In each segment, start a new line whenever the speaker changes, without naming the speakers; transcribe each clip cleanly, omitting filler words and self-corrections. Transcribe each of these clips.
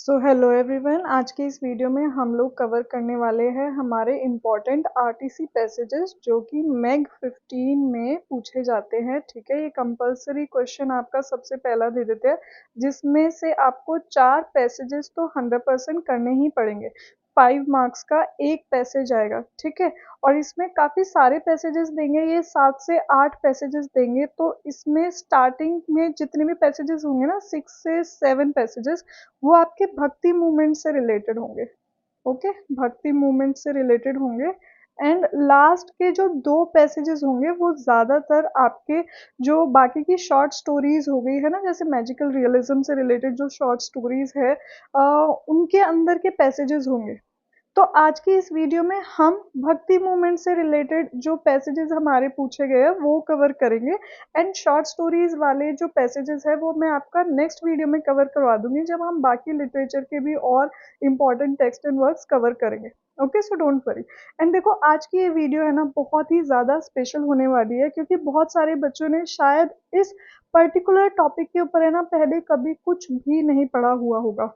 So hello everyone, आज के इस वीडियो में हम लोग कवर करने वाले हैं हमारे इम्पॉर्टेंट आरटीसी पैसेजेस जो कि मैग 15 में पूछे जाते हैं। ठीक है, ये कंपलसरी क्वेश्चन आपका सबसे पहला दे देते हैं, जिसमें से आपको 4 पैसेजेस तो 100% करने ही पड़ेंगे। 5 मार्क्स का एक पैसेज आएगा। ठीक है, और इसमें काफ़ी सारे पैसेजेस देंगे, ये 7 से 8 पैसेजेस देंगे। तो इसमें स्टार्टिंग में जितने भी पैसेजेस होंगे ना, 6 से 7 पैसेजेस, वो आपके भक्ति मूवमेंट से रिलेटेड होंगे। ओके, भक्ति मूवमेंट से रिलेटेड होंगे। एंड लास्ट के जो 2 पैसेजेस होंगे वो ज़्यादातर आपके जो बाकी की शॉर्ट स्टोरीज हो गई है ना, जैसे मैजिकल रियलिज्म से रिलेटेड जो शॉर्ट स्टोरीज है, उनके अंदर के पैसेजेस होंगे। तो आज की इस वीडियो में हम भक्ति मूवमेंट से रिलेटेड जो पैसेजेस हमारे पूछे गए हैं वो कवर करेंगे। एंड शॉर्ट स्टोरीज वाले जो पैसेजेस है वो मैं आपका नेक्स्ट वीडियो में कवर करवा दूंगी, जब हम बाकी लिटरेचर के भी और important text and works cover करेंगे। Okay, so don't worry. And देखो, आज की ये वीडियो है ना, बहुत ही ज़्यादा स्पेशल होने वाली है, क्योंकि बहुत सारे बच्चों ने शायद इस पर्टिकुलर टॉपिक के ऊपर है ना पहले कभी कुछ भी नहीं पढ़ा हुआ होगा।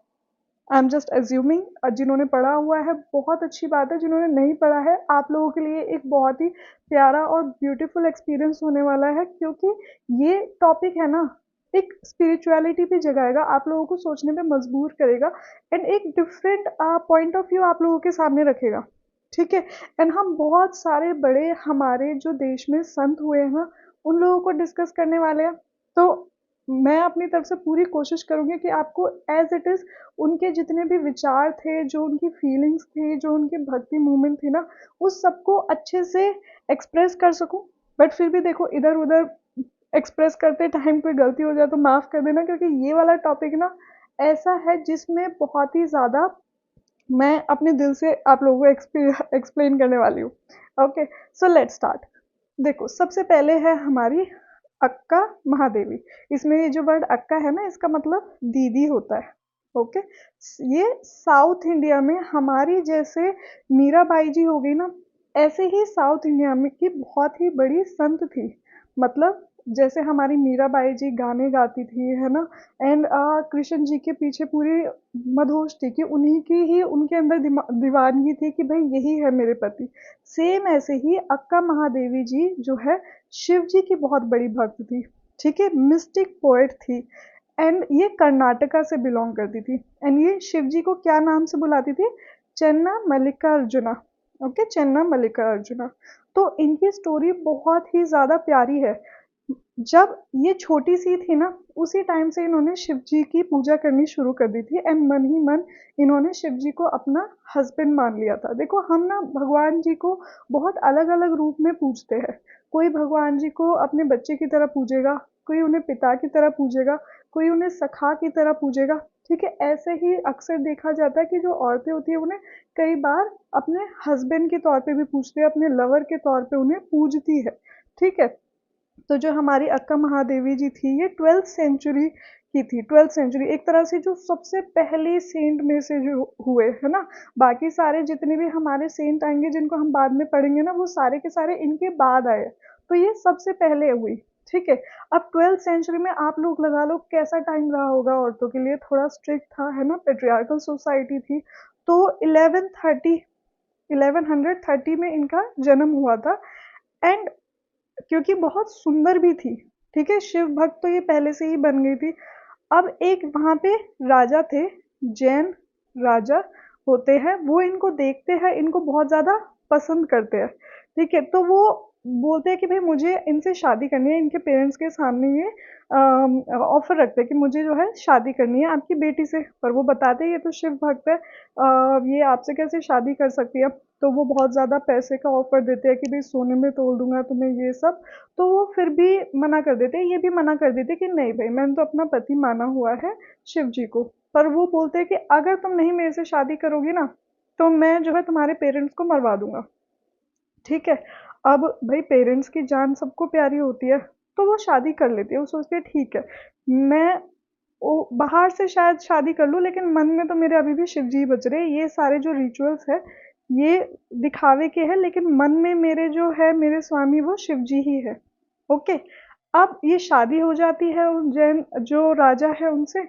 आई एम जस्ट एज्यूमिंग, जिन्होंने पढ़ा हुआ है बहुत अच्छी बात है, जिन्होंने नहीं पढ़ा है आप लोगों के लिए एक बहुत ही प्यारा और ब्यूटीफुल एक्सपीरियंस होने वाला है, क्योंकि ये टॉपिक है ना एक स्पिरिचुअलिटी भी जगाएगा, आप लोगों को सोचने पे मजबूर करेगा। एंड एक डिफरेंट पॉइंट ऑफ व्यू आप लोगों के सामने रखेगा। ठीक है, एंड हम बहुत सारे बड़े हमारे जो देश में संत हुए हैं उन लोगों को डिस्कस करने वाले हैं। तो मैं अपनी तरफ से पूरी कोशिश करूंगी कि आपको एज इट इज उनके जितने भी विचार थे, जो उनकी फीलिंग्स थी, जो उनकी भक्ति मूवमेंट थी ना, उस सबको अच्छे से एक्सप्रेस कर सकूं। बट फिर भी देखो, इधर उधर एक्सप्रेस करते टाइम कोई गलती हो जाए तो माफ़ कर देना, क्योंकि ये वाला टॉपिक ना ऐसा है जिसमें बहुत ही ज़्यादा मैं अपने दिल से आप लोगों को एक्सप्लेन करने वाली हूँ। Okay, so let's start. देखो, सबसे पहले है हमारी अक्का महादेवी। इसमें ये जो वर्ड अक्का है ना, इसका मतलब दीदी होता है। ओके, ये साउथ इंडिया में हमारी जैसे मीराबाई जी हो गई ना, ऐसे ही साउथ इंडिया में की बहुत ही बड़ी संत थी। मतलब जैसे हमारी मीराबाई जी गाने गाती थी, है ना। एंड कृष्ण जी के पीछे पूरी मदहोश थी कि उन्हीं की ही उनके अंदर दीवानगी थी कि भाई यही है मेरे पति। सेम ऐसे ही अक्का महादेवी जी जो है, शिव जी की बहुत बड़ी भक्त थी। ठीक है, मिस्टिक पोएट थी। एंड ये कर्नाटका से बिलोंग करती थी। एंड ये शिव जी को क्या नाम से बुलाती थी? चन्ना मल्लिकार्जुना। ओके, चन्ना मल्लिकार्जुना। तो इनकी स्टोरी बहुत ही ज्यादा प्यारी है। जब ये छोटी सी थी ना, उसी टाइम से इन्होंने शिव जी की पूजा करनी शुरू कर दी थी। एंड मन ही मन इन्होंने शिव जी को अपना हस्बैंड मान लिया था। देखो, हम ना भगवान जी को बहुत अलग अलग रूप में पूजते हैं। कोई भगवान जी को अपने बच्चे की तरह पूजेगा, कोई उन्हें पिता की तरह पूजेगा, कोई उन्हें सखा की तरह पूजेगा। ठीक है, ऐसे ही अक्सर देखा जाता है कि जो औरतें होती है उन्हें कई बार अपने हस्बैंड के तौर पे भी पूजते हैं, अपने लवर के तौर पे उन्हें पूजती है। ठीक है, तो जो हमारी अक्का महादेवी जी थी, ये 12th सेंचुरी की थी। 12th सेंचुरी एक तरह से जो सबसे पहले सेंट में से जो हुए है ना। बाकी सारे जितने भी हमारे सेंट आएंगे जिनको हम बाद में पढ़ेंगे ना, वो सारे के सारे इनके बाद आए। तो ये सबसे पहले हुई। ठीक है, अब 12th सेंचुरी में आप लोग लगा लो कैसा टाइम रहा होगा औरतों के लिए, थोड़ा स्ट्रिक्ट था, है ना, पेट्रियार्कल सोसाइटी थी। तो 1130 में इनका जन्म हुआ था। एंड क्योंकि बहुत सुंदर भी थी। ठीक है, शिव भक्त तो ये पहले से ही बन गई थी। अब एक वहां पे राजा थे, जैन राजा होते हैं, वो इनको देखते हैं, इनको बहुत ज्यादा पसंद करते हैं। ठीक है, तो वो बोलते हैं कि भाई मुझे इनसे शादी करनी है। इनके पेरेंट्स के सामने ये ऑफर रखते हैं कि मुझे जो है शादी करनी है आपकी बेटी से। पर वो बताते हैं ये तो शिव भक्त है, ये आपसे कैसे शादी कर सकती है। तो वो बहुत ज़्यादा पैसे का ऑफर देते हैं कि भाई सोने में तोल दूंगा तुम्हें, ये सब। तो वो फिर भी मना कर देते हैं, ये भी मना कर देते हैं कि नहीं भाई, मैंने तो अपना पति माना हुआ है शिव जी को। पर वो बोलते हैं कि अगर तुम नहीं मेरे से शादी करोगी ना, तो मैं जो है तुम्हारे पेरेंट्स को मरवा दूंगा। ठीक है, अब भाई पेरेंट्स की जान सबको प्यारी होती है, तो वो शादी कर लेती है। वो सोचती है ठीक है, मैं वो बाहर से शायद शादी कर लूँ, लेकिन मन में तो मेरे अभी भी शिव जी बच रहे हैं। ये सारे जो रिचुअल्स है ये दिखावे के हैं, लेकिन मन में मेरे जो है मेरे स्वामी वो शिव जी ही है। ओके, अब ये शादी हो जाती है उन जैन जो राजा है उनसे।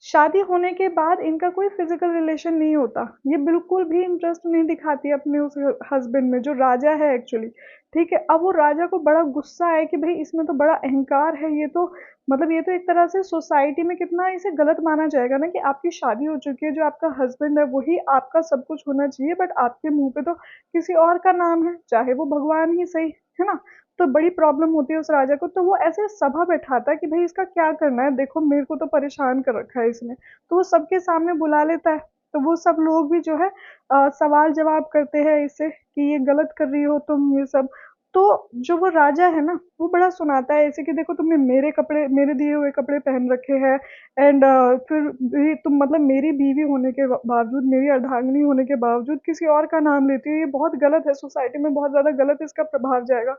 शादी होने के बाद इनका कोई फिजिकल रिलेशन नहीं होता, ये बिल्कुल भी इंटरेस्ट नहीं दिखाती अपने उस हस्बैंड में जो राजा है एक्चुअली। ठीक है, अब वो राजा को बड़ा गुस्सा है कि भाई इसमें तो बड़ा अहंकार है, ये तो मतलब ये तो एक तरह से सोसाइटी में कितना इसे गलत माना जाएगा ना कि आपकी शादी हो चुकी है, जो आपका हस्बैंड है वही आपका सब कुछ होना चाहिए, बट आपके मुंह पे तो किसी और का नाम है, चाहे वो भगवान ही सही, है ना। तो बड़ी प्रॉब्लम होती है उस राजा को, तो वो ऐसे सभा बैठाता है कि भाई इसका क्या करना है, देखो मेरे को तो परेशान कर रखा है इसने। तो वो सबके सामने बुला लेता है, तो वो सब लोग भी जो है सवाल जवाब करते हैं इससे कि ये गलत कर रही हो तुम, ये सब। तो जो वो राजा है ना, वो बड़ा सुनाता है ऐसे कि देखो तुमने मेरे कपड़े, मेरे दिए हुए कपड़े पहन रखे हैं, एंड फिर भी तुम मतलब मेरी बीवी होने के बावजूद, मेरी अर्धांगिनी होने के बावजूद किसी और का नाम लेती हो, ये बहुत गलत है, सोसाइटी में बहुत ज्यादा गलत इसका प्रभाव जाएगा।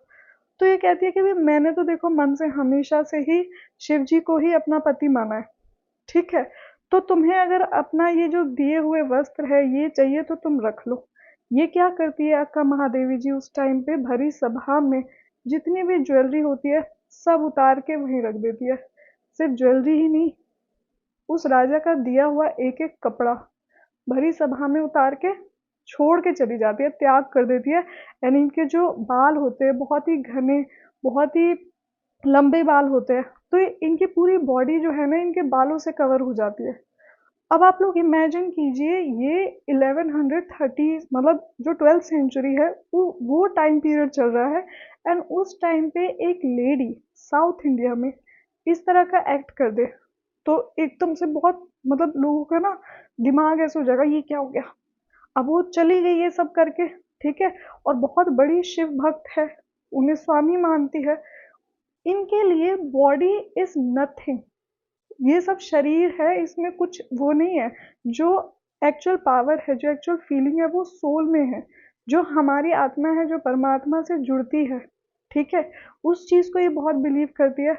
तो ये कहती है कि भाई मैंने तो देखो मन से हमेशा से ही शिव जी को ही अपना पति माना है, ठीक है। तो तुम्हें अगर अपना ये जो दिए हुए वस्त्र है ये चाहिए तो तुम रख लो। ये क्या करती है अक्का महादेवी जी, उस टाइम पे भरी सभा में जितनी भी ज्वेलरी होती है सब उतार के वहीं रख देती है। सिर्फ ज्वेलरी ही नहीं, उस राजा का दिया हुआ एक एक कपड़ा भरी सभा में उतार के छोड़ के चली जाती है, त्याग कर देती है। यानी इनके जो बाल होते हैं बहुत ही घने, बहुत ही लंबे बाल होते हैं, तो इनकी पूरी बॉडी जो है ना इनके बालों से कवर हो जाती है। अब आप लोग इमेजिन कीजिए, ये 1130 मतलब जो 12th सेंचुरी है वो टाइम पीरियड चल रहा है, एंड उस टाइम पे एक लेडी साउथ इंडिया में इस तरह का एक्ट कर दे, तो एकदम से बहुत मतलब लोगों का ना दिमाग ऐसे हो जाएगा, ये क्या हो गया। अब वो चली गई ये सब करके, ठीक है, और बहुत बड़ी शिव भक्त है, उन्हें स्वामी मानती है। इनके लिए बॉडी इज नथिंग, ये सब शरीर है, इसमें कुछ वो नहीं है। जो एक्चुअल पावर है, जो एक्चुअल फीलिंग है वो सोल में है, जो हमारी आत्मा है जो परमात्मा से जुड़ती है, ठीक है, उस चीज को ये बहुत बिलीव करती है।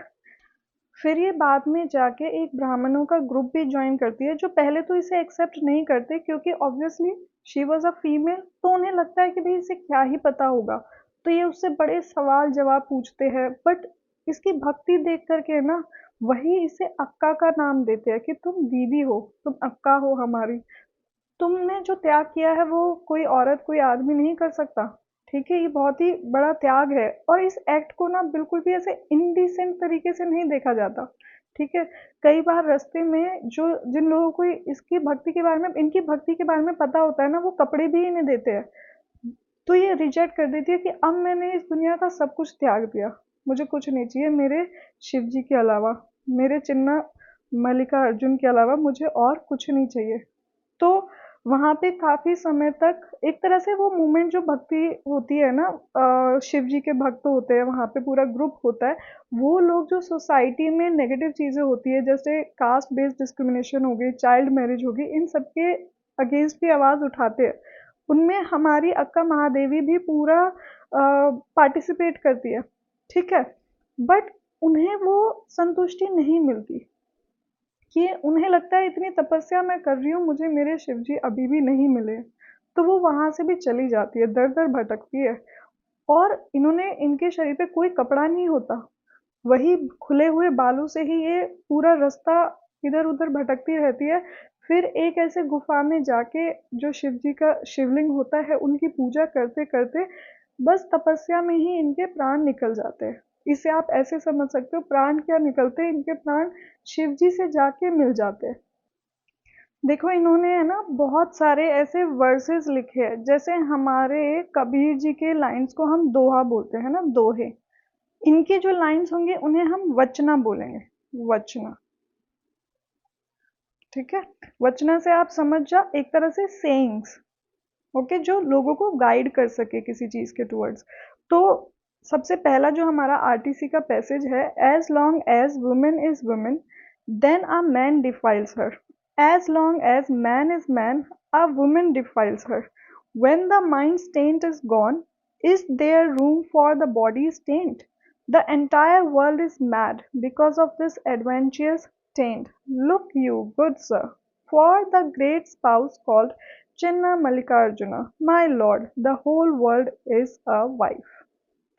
फिर ये बाद में जाके एक ब्राह्मणों का ग्रुप भी ज्वाइन करती है, जो पहले तो इसे एक्सेप्ट नहीं करते क्योंकि obviously she was a female, तो उन्हें लगता है कि भाई इसे क्या ही पता होगा। तो ये उससे बड़े सवाल जवाब पूछते हैं, बट इसकी भक्ति देख करके ना वही इसे अक्का का नाम देते हैं कि तुम दीदी हो, तुम अक्का हो हमारी। तुमने जो त्याग किया है वो कोई औरत कोई आदमी नहीं कर सकता, ठीक है, ये बहुत ही बड़ा त्याग है। और इस एक्ट को ना बिल्कुल भी ऐसे इनडिसेंट तरीके से नहीं देखा जाता, ठीक है। कई बार रास्ते में जो जिन लोगों को इसकी भक्ति के बारे में, इनकी भक्ति के बारे में पता होता है ना, वो कपड़े भी इन्हें देते हैं। तो ये रिजेक्ट कर देती है कि अब मैंने इस दुनिया का सब कुछ त्याग दिया, मुझे कुछ नहीं चाहिए मेरे शिव जी के अलावा, मेरे चिन्ना मल्लिका अर्जुन के अलावा मुझे और कुछ नहीं चाहिए। तो वहां पे काफी समय तक एक तरह से वो मूवमेंट जो भक्ति होती है ना, शिव जी के भक्त होते हैं वहां पे, पूरा ग्रुप होता है। वो लोग जो सोसाइटी में नेगेटिव चीजें होती है जैसे कास्ट बेस्ड डिस्क्रिमिनेशन हो गई, चाइल्ड मैरिज हो गई, इन सब के अगेंस्ट भी आवाज उठाते हैं। उनमें हमारी अक्का महादेवी भी पूरा पार्टिसिपेट करती है, ठीक है। बट उन्हें वो संतुष्टि नहीं मिलती, कि उन्हें लगता है इतनी तपस्या मैं कर रही हूँ, मुझे मेरे शिव जी अभी भी नहीं मिले। तो वो वहां से भी चली जाती है, दर दर भटकती है। और इन्होंने, इनके शरीर पे कोई कपड़ा नहीं होता, वही खुले हुए बालों से ही ये पूरा रास्ता इधर उधर भटकती रहती है। फिर एक ऐसे गुफा में जाके जो शिव जी का शिवलिंग होता है उनकी पूजा करते करते बस तपस्या में ही इनके प्राण निकल जाते हैं। इसे आप ऐसे समझ सकते हो, प्राण क्या निकलते हैं, इनके प्राण शिव जी से जाके मिल जाते हैं। देखो इन्होंने है ना बहुत सारे ऐसे वर्सेस लिखे हैं, जैसे हमारे कबीर जी के लाइंस को हम दोहा बोलते हैं ना, दोहे। इनके जो लाइंस होंगे उन्हें हम वचना बोलेंगे, वचना, ठीक है। वचना से आप समझ जाओ एक तरह से सेइंग्स, ओके, जो लोगों को गाइड कर सके किसी चीज के टुवर्ड्स। तो सबसे पहला जो हमारा आरटीसी का पैसेज है, as long as women is women then a man defiles her, as long as man is man a women defiles her, when the mind taint is gone is there room for the body's taint, the entire world is mad because of this adventurous taint, look you good sir, for the great spouse called Chinna Mallikarjuna, my lord, the whole world is a wife।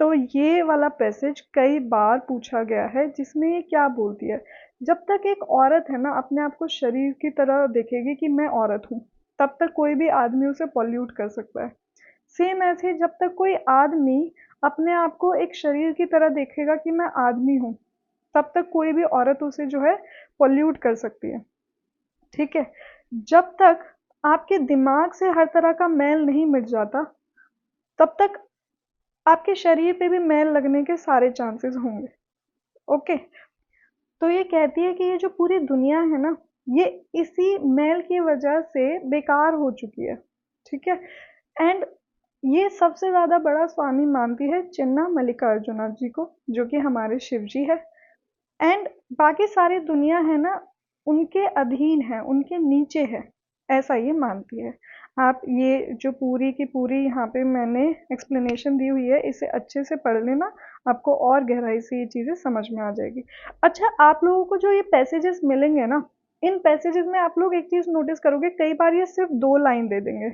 तो ये वाला passage कई बार पूछा गया है, जिसमें ये क्या बोलती है, जब तक एक औरत है ना अपने आप को शरीर की तरह देखेगी कि मैं औरत हूँ, तब तक कोई भी आदमी उसे पॉल्यूट कर सकता है। सेम ऐसे जब तक कोई आदमी अपने आप को एक शरीर की तरह देखेगा कि मैं आदमी हूँ, तब तक कोई भी औरत उसे जो है पॉल्यूट कर सकती है। ठीक है। जब तक आपके दिमाग से हर तरह का मैल नहीं मिट जाता, तब तक आपके शरीर पे भी मैल लगने के सारे चांसेस होंगे। ओके। तो ये कहती है कि ये जो पूरी दुनिया है ना, ये इसी मैल की वजह से बेकार हो चुकी है। ठीक है। एंड ये सबसे ज्यादा बड़ा स्वामी मानती है चिन्ना मल्लिकार्जुना जी को, जो कि हमारे शिव जी है। एंड बाकी सारी दुनिया है ना, उनके अधीन है, उनके नीचे है, ऐसा ये मानती है। आप ये जो पूरी की पूरी यहाँ पे मैंने एक्सप्लेनेशन दी हुई है, इसे अच्छे से पढ़ लेना, आपको और गहराई से ये चीज़ें समझ में आ जाएगी। अच्छा, आप लोगों को जो ये पैसेजेस मिलेंगे ना, इन पैसेजेस में आप लोग एक चीज़ नोटिस करोगे, कई बार ये सिर्फ 2 लाइन दे देंगे।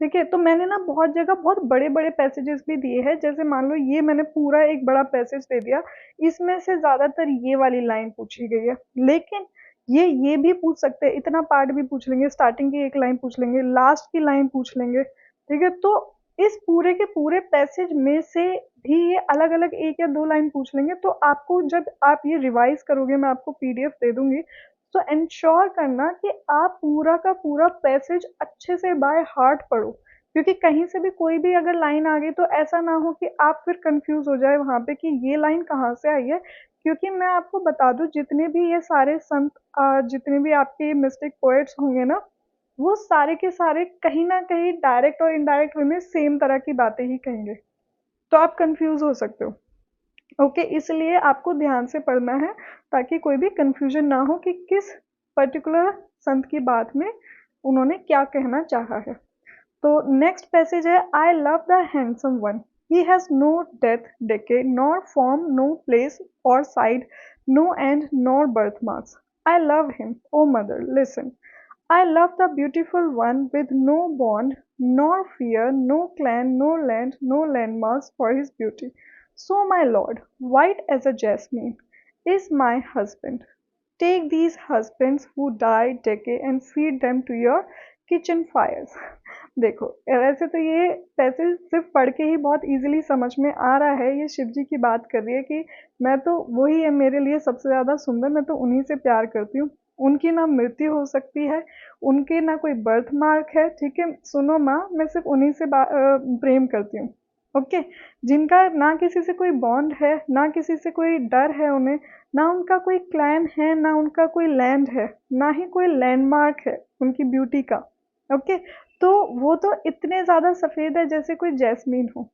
ठीक है। तो मैंने ना बहुत जगह बहुत बड़े बड़े पैसेजेस भी दिए हैं, जैसे मान लो ये मैंने पूरा एक बड़ा पैसेज दे दिया, इसमें से ज्यादातर ये वाली लाइन पूछी गई है। लेकिन ये भी पूछ सकते हैं, इतना पार्ट भी पूछ लेंगे, स्टार्टिंग की एक लाइन पूछ लेंगे, लास्ट की लाइन पूछ लेंगे। ठीक है। तो इस पूरे के पूरे पैसेज में से भी ये अलग अलग 1 या 2 लाइन पूछ लेंगे। तो आपको जब आप ये रिवाइज करोगे, मैं आपको पीडीएफ दे दूंगी, तो इंश्योर करना कि आप पूरा का पूरा पैसेज अच्छे से बाय हार्ट पढ़ो, क्योंकि कहीं से भी कोई भी अगर लाइन आ गई तो ऐसा ना हो कि आप फिर कंफ्यूज हो जाए वहां पे कि ये लाइन कहाँ से आई है। क्योंकि मैं आपको बता दूं, जितने भी ये सारे संत, जितने भी आपके मिस्टिक पोएट्स होंगे ना, वो सारे के सारे कहीं ना कहीं डायरेक्ट और इनडायरेक्ट वे में सेम तरह की बातें ही कहेंगे। तो आप कंफ्यूज हो सकते हो। ओके। इसलिए आपको ध्यान से पढ़ना है, ताकि कोई भी कंफ्यूजन ना हो कि किस पर्टिकुलर संत की बात में उन्होंने क्या कहना चाहा है। तो नेक्स्ट पैसेज है, I love the handsome one, he has no death decay nor form no place or side, no end nor birth marks, I love him o mother listen, I love the beautiful one with no bond, nor fear, no clan, no land, no landmarks for his beauty. So my lord, white as a jasmine, is my husband. Take these husbands who die decay and feed them to your kitchen fires. देखो, वैसे तो ये passage सिर्फ पढ़ के ही बहुत easily समझ में आ रहा है। ये शिव जी की बात कर रही है कि मैं तो, वही है मेरे लिए सबसे ज्यादा सुंदर, मैं तो उन्हीं से प्यार करती हूँ। उनकी ना मृत्यु हो सकती है, उनके ना कोई बर्थ मार्क है। ठीक है। सुनो माँ, मैं सिर्फ उन्हीं से प्रेम करती हूँ। ओके। जिनका ना किसी से कोई बॉन्ड है, ना किसी से कोई डर है उन्हें, ना उनका कोई क्लैन है, ना उनका कोई लैंड है, ना ही कोई लैंडमार्क है उनकी ब्यूटी का। ओके। तो वो तो इतने ज्यादा सफेद है जैसे कोई जैस्मीन हो।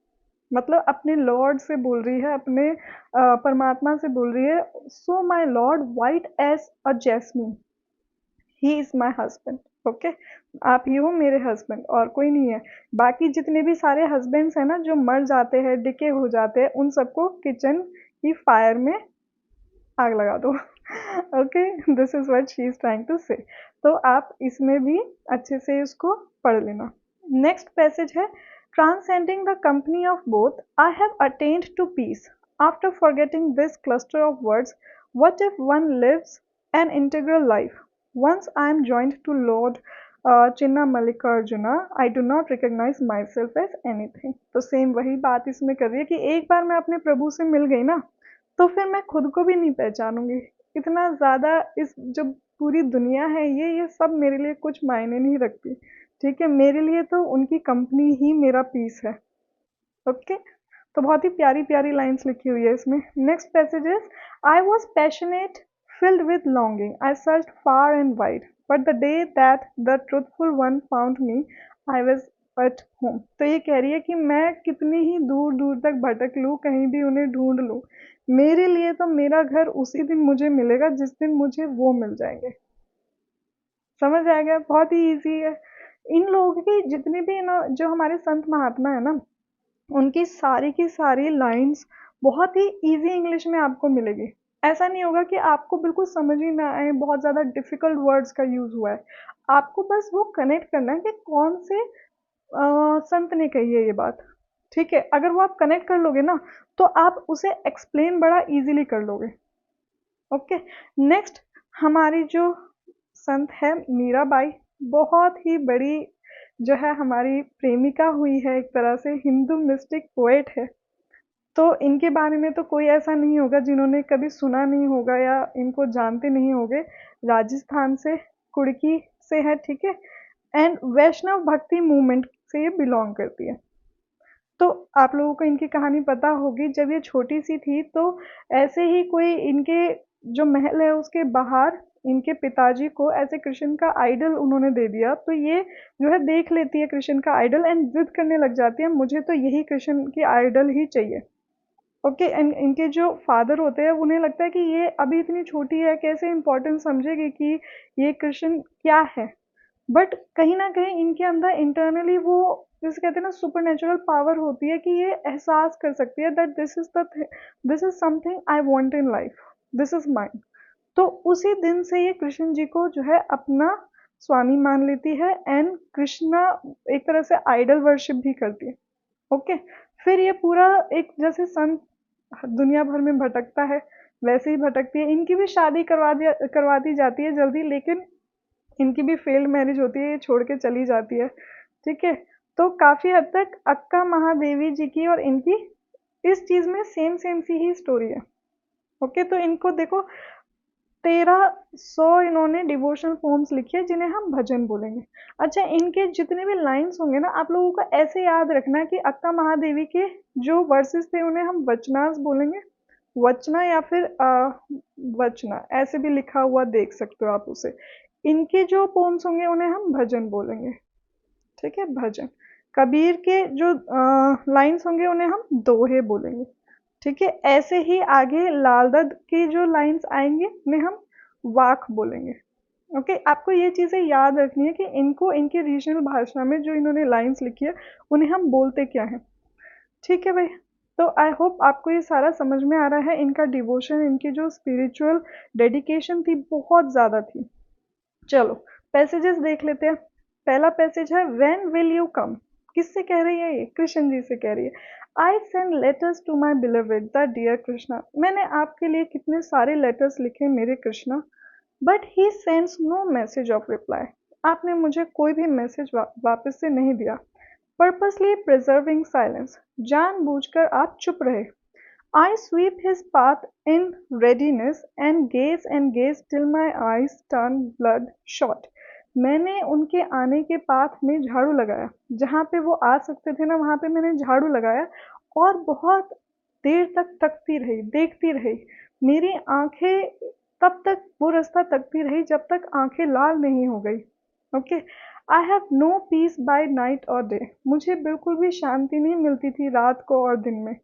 मतलब अपने लॉर्ड से बोल रही है, अपने परमात्मा से बोल रही है, so my lord white as a jasmine, he is my husband. Okay. आप ही हो मेरे हस्बैंड, और कोई नहीं है। बाकी जितने भी सारे हस्बैंड्स हैं ना जो मर जाते हैं, डिके हो जाते हैं, उन सबको किचन की फायर में आग लगा दो। Okay. This is what she is trying to say. तो आप इसमें भी अच्छे से इसको पढ़ लेना। नेक्स्ट पैसेज है, transcending the company of both, I have attend to peace after forgetting this cluster of words, what if one lives an integral life, once I am joined to Lord Chinna Mallikarjuna, I do not recognize myself as anything। तो same वही बात इसमें कर रही है कि एक बार मैं अपने प्रभु से मिल गई ना, तो फिर मैं खुद को भी नहीं पहचानूंगी। इतना ज्यादा इस जो पूरी दुनिया है, ये सब मेरे लिए कुछ मायने नहीं रखती। ठीक है। मेरे लिए तो उनकी कंपनी ही मेरा पीस है। ओके। तो बहुत ही प्यारी प्यारी लाइंस लिखी हुई है इसमें। Next passage is, I was passionate filled with longing, I searched far and wide, but the day that the truthful one found me, I was at home। तो ये कह रही है कि मैं कितनी ही दूर दूर तक भटक लूँ, कहीं भी उन्हें ढूंढ लूँ, मेरे लिए तो मेरा घर उसी दिन मुझे मिलेगा जिस दिन मुझे वो मिल जाएंगे। समझ आ गया? बहुत ही इजी है। इन लोगों की जितने भी ना जो हमारे संत महात्मा है ना, उनकी सारी की सारी लाइंस बहुत ही इजी इंग्लिश में आपको मिलेगी। ऐसा नहीं होगा कि आपको बिल्कुल समझ ही ना आए, बहुत ज़्यादा डिफिकल्ट वर्ड्स का यूज़ हुआ है। आपको बस वो कनेक्ट करना है कि कौन से संत ने कही है ये बात। ठीक है। अगर वो आप कनेक्ट कर लोगे ना, तो आप उसे एक्सप्लेन बड़ा इजीली कर लोगे। ओके। नेक्स्ट, हमारी जो संत है मीराबाई, बहुत ही बड़ी जो है हमारी प्रेमिका हुई है, एक तरह से हिंदू मिस्टिक पोएट है। तो इनके बारे में तो कोई ऐसा नहीं होगा जिन्होंने कभी सुना नहीं होगा या इनको जानते नहीं होंगे। राजस्थान से, कुड़की से है, ठीक है, एंड वैष्णव भक्ति मूवमेंट से ये बिलोंग करती है। तो आप लोगों को इनकी कहानी पता होगी। जब ये छोटी सी थी तो ऐसे ही कोई इनके जो महल है उसके बाहर इनके पिताजी को ऐसे कृष्ण का आइडल उन्होंने दे दिया, तो ये जो है देख लेती है कृष्ण का आइडल एंड जिद करने लग जाती है, मुझे तो यही कृष्ण की आइडल ही चाहिए। ओके, एंड इनके जो फादर होते हैं उन्हें लगता है कि ये अभी इतनी छोटी है, कैसे इम्पोर्टेंस समझेगी कि ये कृष्ण क्या है। बट कहीं ना कहीं इनके अंदर इंटरनली वो जिसे कहते हैं ना सुपर नेचुरल पावर होती है कि ये एहसास कर सकती है that this is something I want in life, this is mine. तो उसी दिन से ये कृष्ण जी को जो है अपना स्वामी मान लेती है एंड कृष्णा एक तरह से आइडल वर्शिप भी करती है। ओके, फिर ये पूरा एक जैसे संत दुनिया भर में भटकता है वैसे ही भटकती है। इनकी भी शादी करवा दी जाती है जल्दी, लेकिन इनकी भी फेल्ड मैरिज होती है, ये छोड़ के चली जाती है, ठीक है। तो काफी हद तक अक्का महादेवी जी की और इनकी इस चीज में सेम सेम सी ही स्टोरी है। ओके, तो इनको देखो 1300 इन्होंने डिवोशनल पोम्स लिखी है जिन्हें हम भजन बोलेंगे। अच्छा, इनके जितने भी लाइंस होंगे ना आप लोगों को ऐसे याद रखना है कि अक्का महादेवी के जो वर्सेस थे उन्हें हम वचनास बोलेंगे, वचना या फिर वचना ऐसे भी लिखा हुआ देख सकते हो आप उसे। इनके जो पोम्स होंगे उन्हें हम भजन बोलेंगे, ठीक है, भजन। कबीर के जो लाइंस होंगे उन्हें हम दोहे बोलेंगे, ठीक है। ऐसे ही आगे लाल दत्त की जो लाइंस आएंगे उन्हें हम वाक बोलेंगे। ओके, आपको ये चीजें याद रखनी है कि इनको इनके रीजनल भाषा में जो इन्होंने लाइंस लिखी है उन्हें हम बोलते क्या है, ठीक है भाई। तो आई होप आपको ये सारा समझ में आ रहा है। इनका डिवोशन, इनकी जो स्पिरिचुअल डेडिकेशन थी बहुत ज्यादा थी। चलो पैसेजेस देख लेते हैं। पहला पैसेज है व्हेन विल यू कम। किससे कह रही है ये? कृष्ण जी से कह रही है। I send letters to my beloved the dear Krishna. मैंने आपके लिए कितने सारे लेटर्स लिखे मेरे Krishna, but he sends no message of reply. आपने मुझे कोई भी मैसेज वापस से नहीं दिया। Purposely preserving silence. जानबूझकर आप चुप रहे। I sweep his path in readiness and gaze till my eyes turn bloodshot. मैंने उनके आने के पाथ में झाड़ू लगाया, जहाँ पे वो आ सकते थे ना वहाँ पे मैंने झाड़ू लगाया और बहुत देर तक तकती रही, देखती रही। मेरी आंखें तब तक वो रास्ता तकती रही जब तक आंखें लाल नहीं हो गई। Okay, I have no peace by night और डे। मुझे बिल्कुल भी शांति नहीं मिलती थी रात को और दिन में।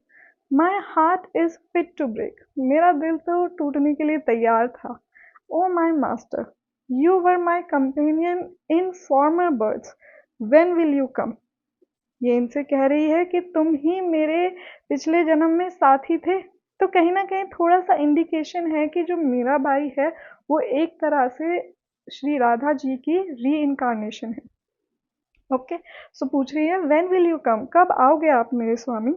My heart is fit to break. मेरा दिल तो टूटने के लिए तैयार था। O my master, you were my companion in former births, when will you come. ये इनसे कह रही है कि तुम ही मेरे पिछले जन्म में साथी थे। तो कहीं ना कहीं थोड़ा सा इंडिकेशन है कि जो मीरा बाई है वो एक तरह से श्री राधा जी की री इनकारनेशन है। ओके, सो पूछ रही है व्हेन विल यू कम, कब आओगे आप मेरे स्वामी।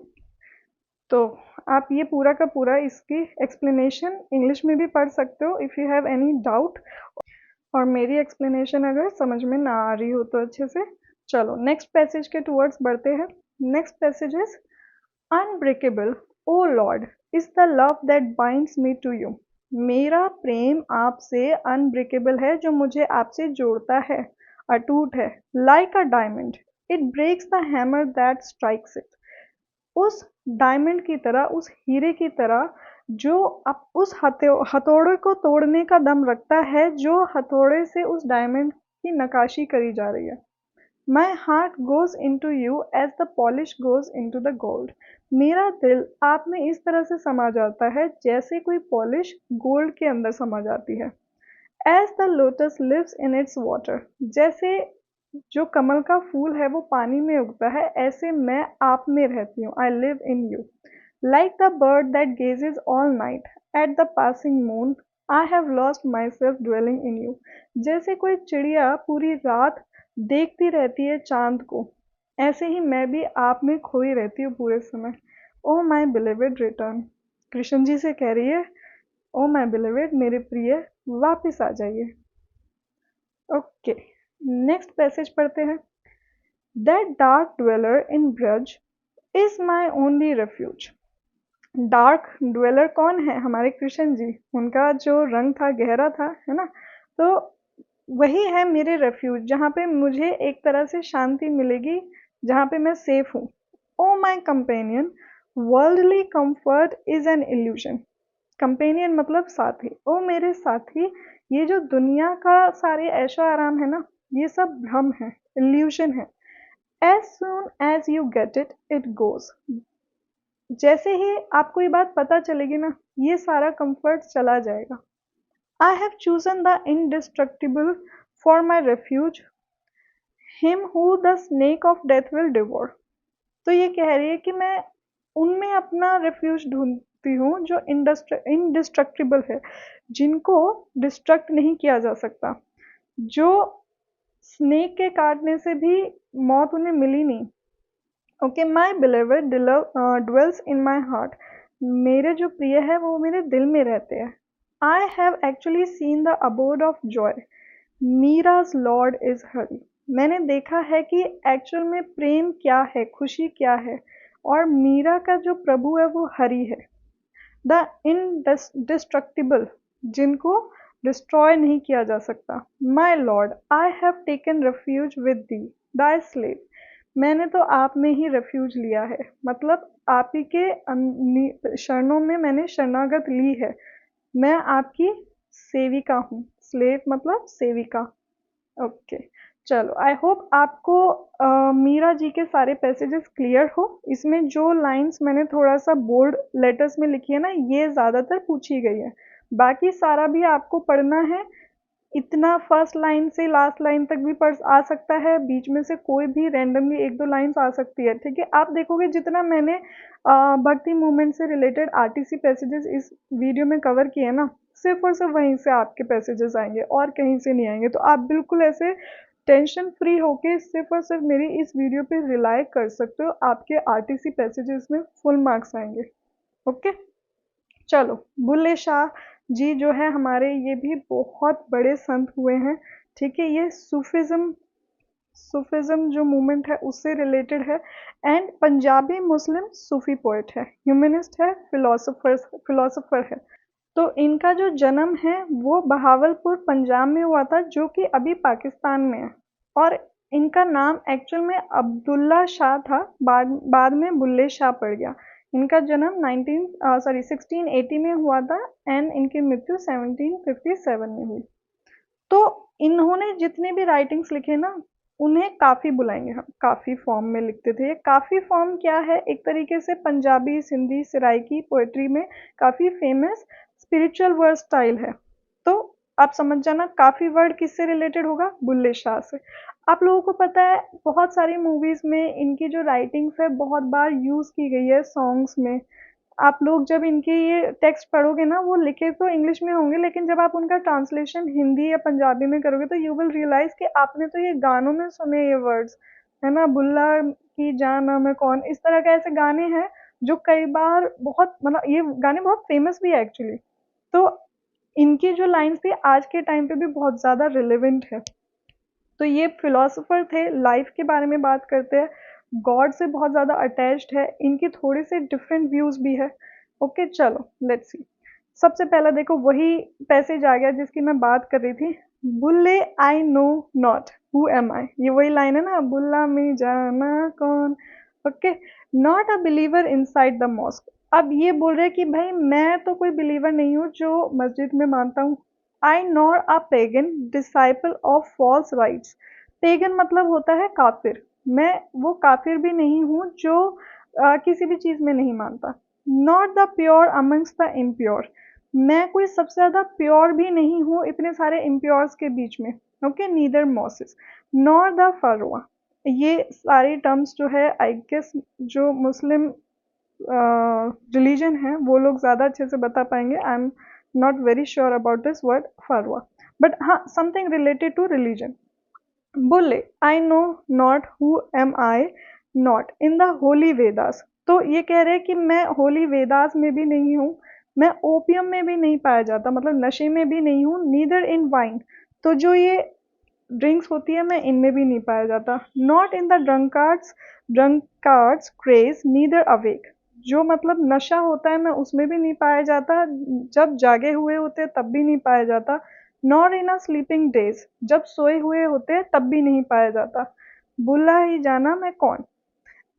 तो आप ये पूरा का पूरा इसकी एक्सप्लेनेशन इंग्लिश में भी पढ़ सकते हो if you have any doubt, और मेरी एक्सप्लेनेशन अगर समझ में ना आ रही हो तो अच्छे से। चलो नेक्स्ट पैसेज के टूवर्ड्स बढ़ते हैं। Next passage is unbreakable O Lord is the love that binds me to you. मेरा प्रेम आपसे अनब्रेकेबल है, जो मुझे आपसे जोड़ता है, अटूट है। Like a diamond it breaks the hammer that strikes it. उस डायमंड की तरह, उस हीरे की तरह जो उस हथौड़े को तोड़ने का दम रखता है, जो हथौड़े से उस डायमंड की नकाशी करी जा रही है। My heart goes into you as the polish goes into the gold. मेरा दिल आप में इस तरह से समा जाता है जैसे कोई पॉलिश गोल्ड के अंदर समा जाती है। As the lotus lives in its water. जैसे जो कमल का फूल है वो पानी में उगता है, ऐसे मैं आप में रहती हूँ। आई live in you. Like the bird that gauges all night at the passing moon, I have lost my self dwelling in you. जैसे कोई चिड़िया पूरी रात देखती रहती है चांद को, ऐसे ही मैं भी आप में खोई रहती हूँ पूरे समय। ओ माई बिलीवेड रिटर्न। कृष्ण जी से कह रही है, ओ माई बिलीवेड, मेरे प्रिय वापस आ जाइए। ओके, नेक्स्ट पैसेज पढ़ते हैं। That dark dweller in Braj is my only refuge. Dark dweller कौन है? हमारे कृष्ण जी। उनका जो रंग था गहरा था, है ना। तो वही है मेरे रेफ्यूज, जहाँ पे मुझे एक तरह से शांति मिलेगी, जहाँ पे मैं सेफ हूँ। O my companion, worldly comfort is an illusion. Companion मतलब साथी। ओ मेरे साथी, ये जो दुनिया का सारे ऐशो आराम है ना, ये सब भ्रम है, इल्यूशन है। As soon as you get it, it goes. जैसे ही आपको ये बात पता चलेगी ना, ये सारा कंफर्ट चला जाएगा। I have chosen the indestructible for my refuge, him who the snake of death will devour. तो ये कह रही है कि मैं उनमें अपना रेफ्यूज ढूंढती हूँ जो इंडिस्ट्रक्टिबल है, जिनको डिस्ट्रक्ट नहीं किया जा सकता, जो स्नेक के काटने से भी मौत उन्हें मिली नहीं। Okay, my believer dwells in my heart. मेरे जो प्रिय है वो मेरे दिल में रहते हैं। I have actually seen the abode of joy, Meera's lord is Hari. मैंने देखा है कि एक्चुअल में प्रेम क्या है, खुशी क्या है, और मीरा का जो प्रभु है वो हरि है। द इनडिस्ट्रक्टिबल, जिनको डिस्ट्रॉय नहीं किया जा सकता। My lord, I have taken refuge with the, Dai slave. मैंने तो आप में ही रेफ्यूज लिया है, मतलब आप ही के शरणों में मैंने शरणागत ली है। मैं आपकी सेविका हूँ। स्लेव मतलब सेविका। ओके, चलो, आई होप आपको मीरा जी के सारे पैसेजेस क्लियर हो। इसमें जो लाइंस मैंने थोड़ा सा बोल्ड लेटर्स में लिखी है ना, ये ज़्यादातर पूछी गई है। बाकी सारा भी आपको पढ़ना है। इतना फर्स्ट लाइन से लास्ट लाइन तक भी पढ़ आ सकता है, बीच में से कोई भी रैंडमली एक दो लाइंस आ सकती है, ठीक है। आप देखोगे जितना मैंने भक्ति मूवमेंट से रिलेटेड आरटीसी पैसेजेस इस वीडियो में कवर किए ना, सिर्फ और सिर्फ वहीं से आपके पैसेजेस आएंगे और कहीं से नहीं आएंगे। तो आप बिल्कुल ऐसे टेंशन फ्री होके सिर्फ और सिर्फ मेरी इस वीडियो पे रिलाई कर सकते हो, आपके आरटीसी पैसेजेस में फुल मार्क्स आएंगे। ओके, चलो, बुल्ले शाह जी जो है हमारे, ये भी बहुत बड़े संत हुए हैं, ठीक है। ये सूफिज्म जो मूवमेंट है उससे रिलेटेड है, and Punjabi Muslim Sufi poet है, ह्यूमनिस्ट है, फिलोसोफर है। तो इनका जो जन्म है वो बहावलपुर पंजाब में हुआ था, जो कि अभी पाकिस्तान में है। और इनका नाम एक्चुअल में अब्दुल्ला शाह था, बाद में बुल्ले शाह पड़ गया। इनका जन्म 1680 में हुआ था, एंड इनकी मृत्यु 1757 में हुई। तो इन्होंने जितने भी राइटिंग्स लिखे ना, उन्हें काफ़ी बुलाएंगे हम, काफ़ी फॉर्म में लिखते थे। ये काफ़ी फॉर्म क्या है? एक तरीके से पंजाबी, सिंधी, सराइकी पोएट्री में काफ़ी फेमस स्पिरिचुअल वर्ड स्टाइल है। तो आप समझ जाना, काफ़ी वर्ड किससे रिलेटेड होगा? बुल्ले शाह से। आप लोगों को पता है बहुत सारी मूवीज़ में इनकी जो राइटिंग्स है बहुत बार यूज़ की गई है सॉन्ग्स में। आप लोग जब इनके ये टेक्स्ट पढ़ोगे ना, वो लिखे तो इंग्लिश में होंगे, लेकिन जब आप उनका ट्रांसलेशन हिंदी या पंजाबी में करोगे तो यू विल रियलाइज कि आपने तो ये गानों में सुने ये वर्ड्स, है ना। बुल्ला की जान मैं कौन, इस तरह के ऐसे गाने हैं जो कई बार बहुत, मतलब ये गाने बहुत फेमस भी है एक्चुअली। तो इनकी जो लाइन्स थी आज के टाइम पे भी बहुत ज़्यादा रिलेवेंट है। तो ये फिलोसोफर थे, लाइफ के बारे में बात करते हैं, गॉड से बहुत ज़्यादा अटैच्ड है, इनके थोड़े से डिफरेंट व्यूज़ भी है। ओके, चलो लेट्स सी। सबसे पहला देखो वही पैसेज आ गया जिसकी मैं बात कर रही थी। Bulle I know not who am I, ये वही लाइन है ना, बुल्ला में जाना कौन। Okay, not a believer inside the mosque. अब ये बोल रहे हैं कि भाई मैं तो कोई बिलीवर नहीं हूँ जो मस्जिद में मानता हूँ। I nor a pagan disciple of false rites. Pagan मतलब होता है काफिर। मैं वो काफिर भी नहीं हूँ जो किसी भी चीज में नहीं मानता। Not the pure amongst the impure. मैं कोई सबसे ज्यादा प्योर भी नहीं हूँ इतने सारे इम्प्योर्स के बीच में। Okay, neither Moses nor the Pharaoh. ये सारी टर्म्स जो है आई गेस जो मुस्लिम रिलीजन है वो लोग ज़्यादा अच्छे से बता पाएंगे। आई am not very sure about this word Farwa, but हाँ, समथिंग रिलेटेड टू रिलीजन। बोले आई know not who am I not in the Holi Vedas. तो ये कह रहे हैं कि मैं होली वेदास में भी नहीं हूँ, मैं ओपियम में भी नहीं पाया जाता, मतलब नशे में भी नहीं हूँ, नीदर इन वाइन, तो जो ये ड्रिंक्स होती है मैं इनमें भी नहीं पाया जाता। Not in the drunkard's craze neither awake, जो मतलब नशा होता है मैं उसमें भी नहीं पाया जाता, जब जागे हुए होते तब भी नहीं पाया जाता। Nor in a sleeping days, जब सोए हुए होते तब भी नहीं पाया जाता। बुला ही जाना मैं कौन।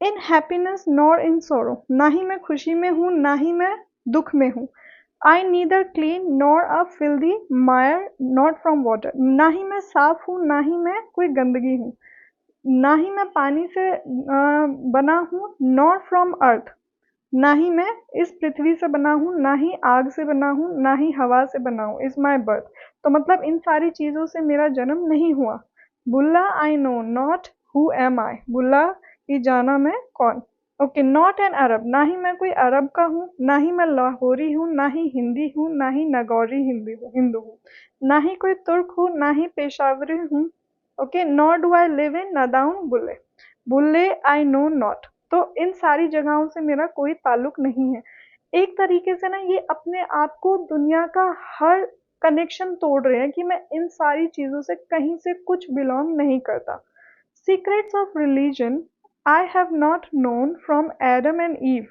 इन हैप्पीनेस नॉर इन सोरो, ना ही मैं खुशी में हूँ ना ही मैं दुख में हूँ। I neither clean nor a filthy mire not from water, ना ही मैं साफ हूँ ना ही मैं कोई गंदगी हूँ, ना ही मैं पानी से बना हूँ, नॉर फ्रॉम अर्थ, ना ही मैं इस पृथ्वी से बना हूँ, ना ही आग से बना हूँ, ना ही हवा से बना हूँ। इज माई बर्थ, तो मतलब इन सारी चीजों से मेरा जन्म नहीं हुआ। Bulla I know not who am I, Bulla ये जाना मैं कौन। ओके, नॉट एन अरब, ना ही मैं कोई अरब का हूँ, ना ही मैं लाहौरी हूँ, ना ही हिंदी हूँ, ना ही नगौरी हिंदू हूँ, ना ही कोई तुर्क हूँ, ना ही पेशावरी हूँ। Okay, not do I live in Nadaun Bulle, Bulle I know not, तो इन सारी जगहों से मेरा कोई ताल्लुक नहीं है। एक तरीके से ना ये अपने आप को दुनिया का हर कनेक्शन तोड़ रहे हैं कि मैं इन सारी चीजों से कहीं से कुछ बिलोंग नहीं करता। Secrets of religion I have not known from Adam and ewe,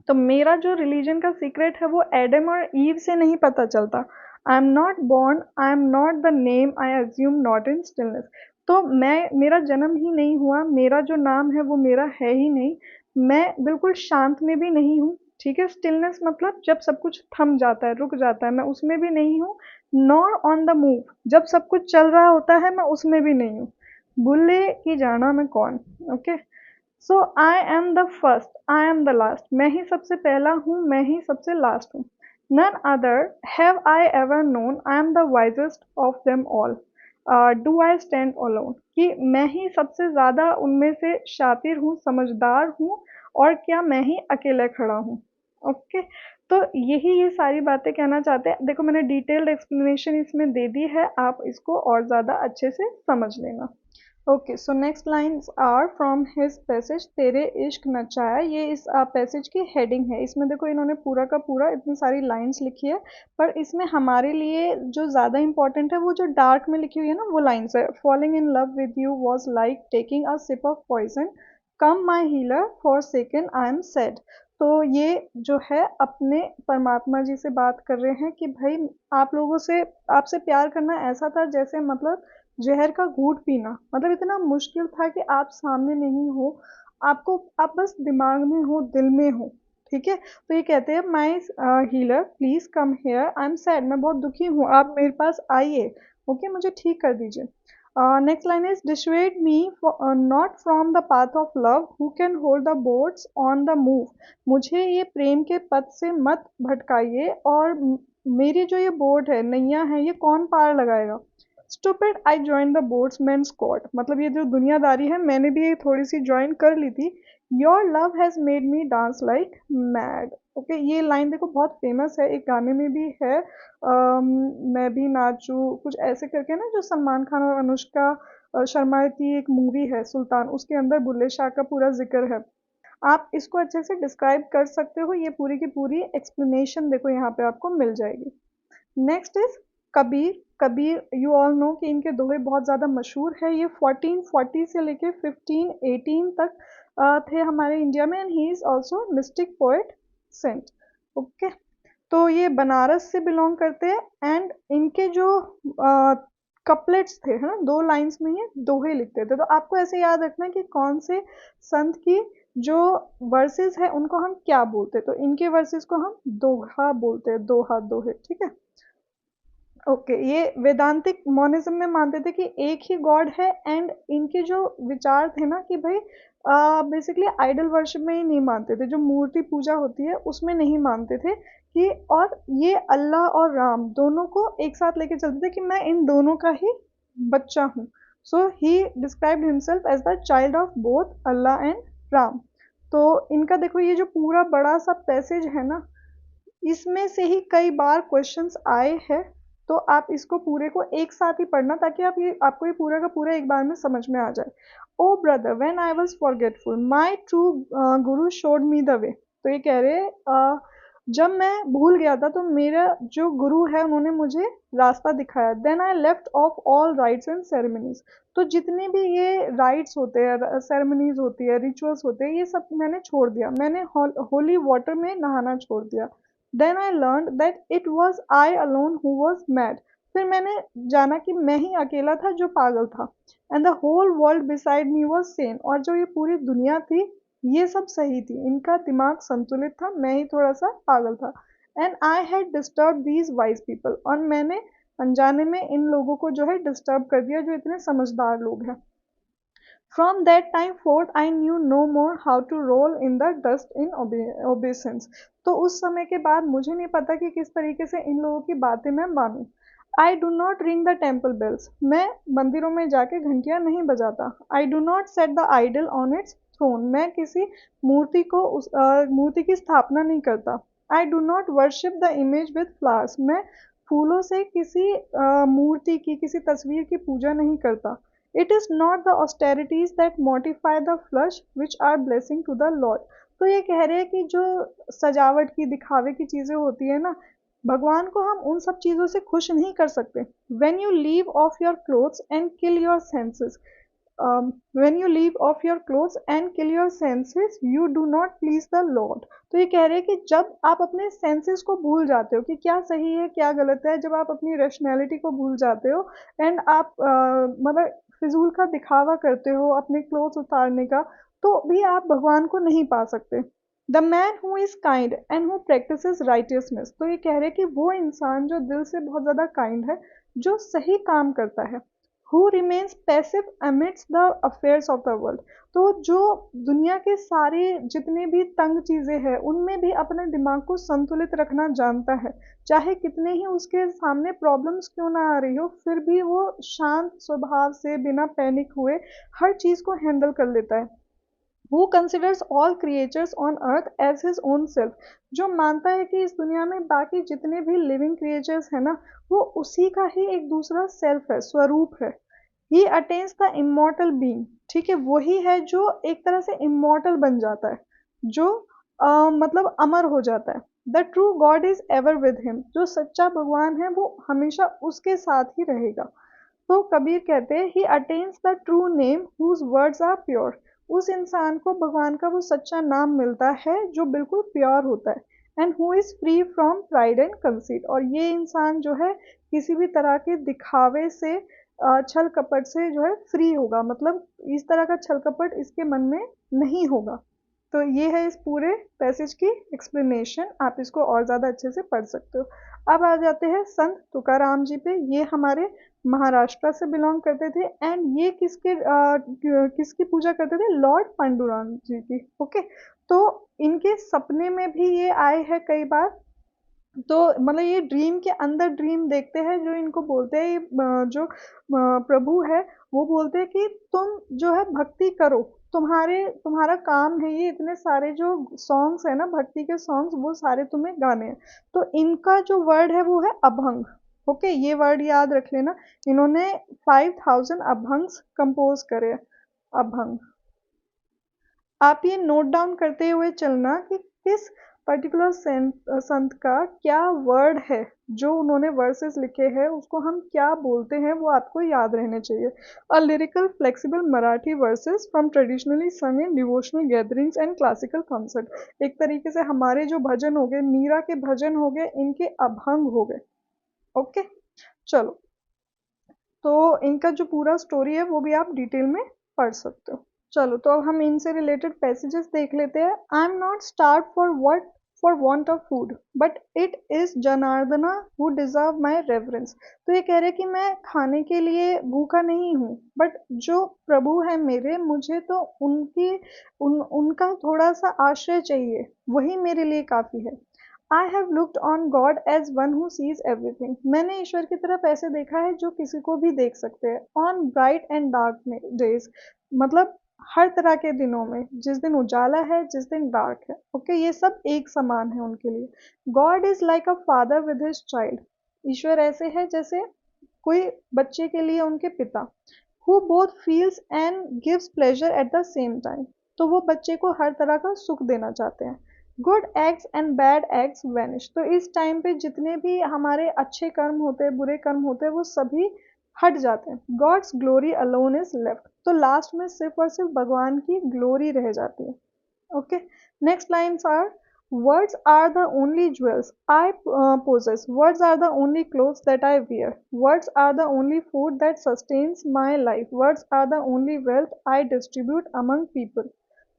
तो मेरा जो रिलीजन का सीक्रेट है वो एडम और ईव से नहीं पता चलता। आई am not born, I am not the name I assume not in stillness, तो मैं, मेरा जन्म ही नहीं हुआ, मेरा जो नाम है वो मेरा है ही नहीं, मैं बिल्कुल शांत में भी नहीं हूँ। ठीक है, स्टिलनेस मतलब जब सब कुछ थम जाता है, रुक जाता है, मैं उसमें भी नहीं हूँ। नॉर ऑन द मूव, जब सब कुछ चल रहा होता है मैं उसमें भी नहीं हूँ। बुल्ले की जाना मैं कौन। Okay, so I am the first, I am the last, मैं ही सबसे पहला हूँ, मैं ही सबसे लास्ट हूँ। None other have I ever known, I am the wisest of them all, do I stand alone, कि मैं ही सबसे ज्यादा उनमें से शातिर हूँ, समझदार हूँ, और क्या मैं ही अकेले खड़ा हूँ। ओके, तो यही ये सारी बातें कहना चाहते हैं। देखो मैंने डिटेल्ड एक्सप्लेनेशन इसमें दे दी है, आप इसको और ज्यादा अच्छे से समझ लेना। Okay, so next lines are from his passage तेरे इश्क नचाया, ये इस पैसेज की हेडिंग है। इसमें देखो इन्होंने पूरा का पूरा इतनी सारी लाइन्स लिखी है, पर इसमें हमारे लिए जो ज़्यादा इंपॉर्टेंट है वो जो डार्क में लिखी हुई है ना वो लाइन्स है। Falling in love with you was like taking a sip of poison, come my healer for second I am sad, तो ये जो है अपने परमात्मा जी से बात कर रहे हैं कि भाई आप लोगों से, आपसे प्यार करना ऐसा था जैसे मतलब जहर का घूंट पीना, मतलब इतना मुश्किल था कि आप सामने नहीं हो, आपको, आप बस दिमाग में हो, दिल में हो। ठीक है, तो ये कहते हैं my healer please come here, I am sad, मैं बहुत दुखी हूँ, आप मेरे पास आइए। ओके, मुझे ठीक कर दीजिए। Next line is dissuade me not from the path of love who can hold the boats on the move, मुझे ये प्रेम के पथ से मत भटकाइए, और मेरी जो ये बोट है, नैया है, ये कौन पार लगाएगा। Stupid I join the boatsman squad, मतलब ये जो दुनियादारी है मैंने भी ये थोड़ी सी ज्वाइन कर ली थी। Your love has made me dance like mad. Okay, ये लाइन देखो बहुत फेमस है, एक गाने में भी है, मैं भी नाचूं कुछ ऐसे करके ना, जो सलमान खान और अनुष्का शर्मा की एक मूवी है सुल्तान, उसके अंदर बुल्ले शाह का पूरा जिक्र है। आप इसको अच्छे से डिस्क्राइब कर सकते हो, ये पूरी की पूरी एक्सप्लेनेशन देखो यहाँ पे आपको मिल जाएगी। Next is Kabir. Kabir you all know कि इनके दोहे बहुत ज़्यादा मशहूर है, ये 1440 से लेके 1518 तक थे हमारे इंडिया में, and he is also mystic poet saint. Okay, तो ये बनारस से बिलोंग करते हैं, एंड इनके जो कपलेट्स थे, है ना, दो लाइंस में ये दोहे लिखते थे, तो आपको ऐसे याद रखना कि कौन से संत की जो वर्सेस है उनको हम क्या बोलते हैं, तो इनके वर्सेस को हम दोहा बोलते हैं, दोहा, दोहे। ठीक है, ओके, ये वेदांतिक मॉनिज्म में मानते थे कि एक ही गॉड है, एंड इनके जो विचार थे ना कि भाई बेसिकली आइडल वर्शिप में ही नहीं मानते थे, जो मूर्ति पूजा होती है उसमें नहीं मानते थे कि, और ये अल्लाह और राम दोनों को एक साथ लेके चलते थे कि मैं इन दोनों का ही बच्चा हूँ। So he described himself as the child of both Allah and Ram. तो इनका देखो ये जो पूरा बड़ा सा पैसेज है ना, इसमें से ही कई बार क्वेश्चंस आए हैं, तो आप इसको पूरे को एक साथ ही पढ़ना ताकि आप ये, आपको ये पूरा का पूरा एक बार में समझ में आ जाए। O brother when I was forgetful my true guru showed me the way, तो ये कह रहे हैं जब मैं भूल गया था तो मेरा जो गुरु है उन्होंने मुझे रास्ता दिखाया। Then I left off all rites and ceremonies. तो जितने भी ये राइट्स होते हैं, सेरेमनीज होती है, रिचुअल्स होते हैं, ये सब मैंने छोड़ दिया। मैंने होली वाटर में नहाना छोड़ दिया। Then I learn that it was I alone who was mad. फिर मैंने जाना कि मैं ही अकेला था जो पागल था। And the whole world beside me was sane. और जो ये पूरी दुनिया थी ये सब सही थी, इनका दिमाग संतुलित था, मैं ही थोड़ा सा पागल था। And I had disturb these wise people. और मैंने अनजाने में इन लोगों को जो है डिस्टर्ब कर दिया जो इतने समझदार लोग हैं। From that time forth I knew no more how to roll in the dust in obeisance. तो उस समय के बाद मुझे नहीं पता कि किस तरीके से इन लोगों की बातें मैं मानूं। I do not ring the temple bells. मैं मंदिरों में जाके घंटियां नहीं बजाता। I do not set the idol on its throne. मैं किसी मूर्ति की स्थापना नहीं करता। I do not worship the image with flowers. मैं फूलों से किसी मूर्ति की, किसी तस्वीर की पूजा नहीं करता। It is not the austerities that mortify the flesh which are blessing to the lord. तो ये कह रहे हैं कि जो सजावट की, दिखावे की चीजें होती है ना, भगवान को हम उन सब चीजों से खुश नहीं कर सकते। When you leave of your clothes and kill your senses, when you leave off your clothes and kill your senses, you do not please the Lord। तो ये कह रहे हैं कि जब आप अपने सेंसेस को भूल जाते हो कि क्या सही है क्या गलत है, जब आप अपनी रैशनैलिटी को भूल जाते हो एंड आप मतलब फिजूल का दिखावा करते हो अपने क्लोथ्स उतारने का, तो भी आप भगवान को नहीं पा सकते। The man who is kind and who practices righteousness. तो ये कह रहे हैं कि वो इंसान जो दिल से बहुत ज्यादा काइंड है, जो सही काम करता है। Who remains passive amidst the affairs of the world. तो जो दुनिया के सारे जितने भी तंग चीजें हैं उनमें भी अपने दिमाग को संतुलित रखना जानता है। चाहे कितने ही उसके सामने प्रॉब्लम्स क्यों ना आ रही हो, फिर भी वो शांत स्वभाव से बिना पैनिक हुए हर चीज को हैंडल कर लेता है। Who considers all creatures on earth as his own self. जो मानता है कि इस दुनिया में बाकी जितने भी लिविंग क्रिएचर्स है ना, वो उसी का ही एक दूसरा सेल्फ है, स्वरूप है। ही अटेन्स द इमोर्टल बीइंग। ठीक है, वही है जो एक तरह से इमोर्टल बन जाता है, जो मतलब अमर हो जाता है। The true God is ever with him. जो सच्चा भगवान है वो हमेशा उसके साथ ही रहेगा। तो कबीर कहते हैं he attains the true name whose words are pure. उस इंसान को भगवान का वो सच्चा नाम मिलता है जो बिल्कुल प्योर होता है। And who is free from pride and conceit. और ये इंसान जो है किसी भी तरह के दिखावे से, छल कपट से जो है फ्री होगा। मतलब इस तरह का छल कपट इसके मन में नहीं होगा। तो ये है इस पूरे पैसेज की एक्सप्लेनेशन। आप इसको और ज़्यादा अच्छे से पढ़ सकते हो। अब आ जाते हैं संत तुकाराम जी पे। ये हमारे महाराष्ट्र से बिलोंग करते थे एंड ये किसकी पूजा करते थे? लॉर्ड पांडुरंग जी की। ओके, तो इनके सपने में भी ये आए हैं कई बार। तो मतलब ये ड्रीम के अंदर ड्रीम देखते हैं। जो इनको बोलते हैं जो प्रभु है, वो बोलते हैं कि तुम जो है भक्ति करो, तुम्हारा काम है ये, इतने सारे जो सॉन्ग्स है ना, भक्ति के सॉन्ग्स, वो सारे तुम्हें गाने हैं। तो इनका जो वर्ड है वो है अभंग। ओके, ये वर्ड याद रख लेना। इन्होंने 5000 अभंग्स कंपोज करे। अभंग आप ये नोट डाउन करते हुए चलना कि किस पर्टिकुलर संत का क्या वर्ड है, जो उन्होंने वर्सेस लिखे हैं उसको हम क्या बोलते हैं, वो आपको याद रहने चाहिए। A lyrical flexible Marathi verses from traditionally sung in devotional gatherings and classical concert. एक तरीके से हमारे जो भजन हो गए, मीरा के भजन हो गए, इनके अभंग हो गए। ओके, चलो, तो इनका जो पूरा स्टोरी है वो भी आप डिटेल में पढ़ सकते हो। चलो, तो अब हम इनसे रिलेटेड पैसेजेस देख लेते हैं। I am not starve for want of food but it is Janardana who deserve my reverence. तो ये कह रहे कि मैं खाने के लिए भूखा नहीं हूँ, बट जो प्रभु है मेरे, मुझे तो उनका थोड़ा सा आश्रय चाहिए, वही मेरे लिए काफी है। I have looked on God as one who sees everything. मैंने ईश्वर की तरफ ऐसे देखा है जो किसी को भी देख सकते हैं। On bright and dark days, मतलब हर तरह के दिनों में, जिस दिन उजाला है जिस दिन डार्क है। ओके, ये सब एक समान है उनके लिए। God is like a father with his child. ईश्वर ऐसे है जैसे कोई बच्चे के लिए उनके पिता। Who both feels and gives pleasure at the same time. तो वो बच्चे को हर तरह का सुख देना चाहते हैं। Good acts and bad acts vanish. तो इस टाइम पे जितने भी हमारे अच्छे कर्म होते हैं, बुरे कर्म होते हैं, वो सभी हट जाते हैं। God's glory alone is left. तो लास्ट में सिर्फ और सिर्फ भगवान की ग्लोरी रह जाती है। Okay, next lines are, words are the only jewels I possess, words are the only clothes that I wear, words are the only food that sustains my life, words are the only wealth I distribute among people।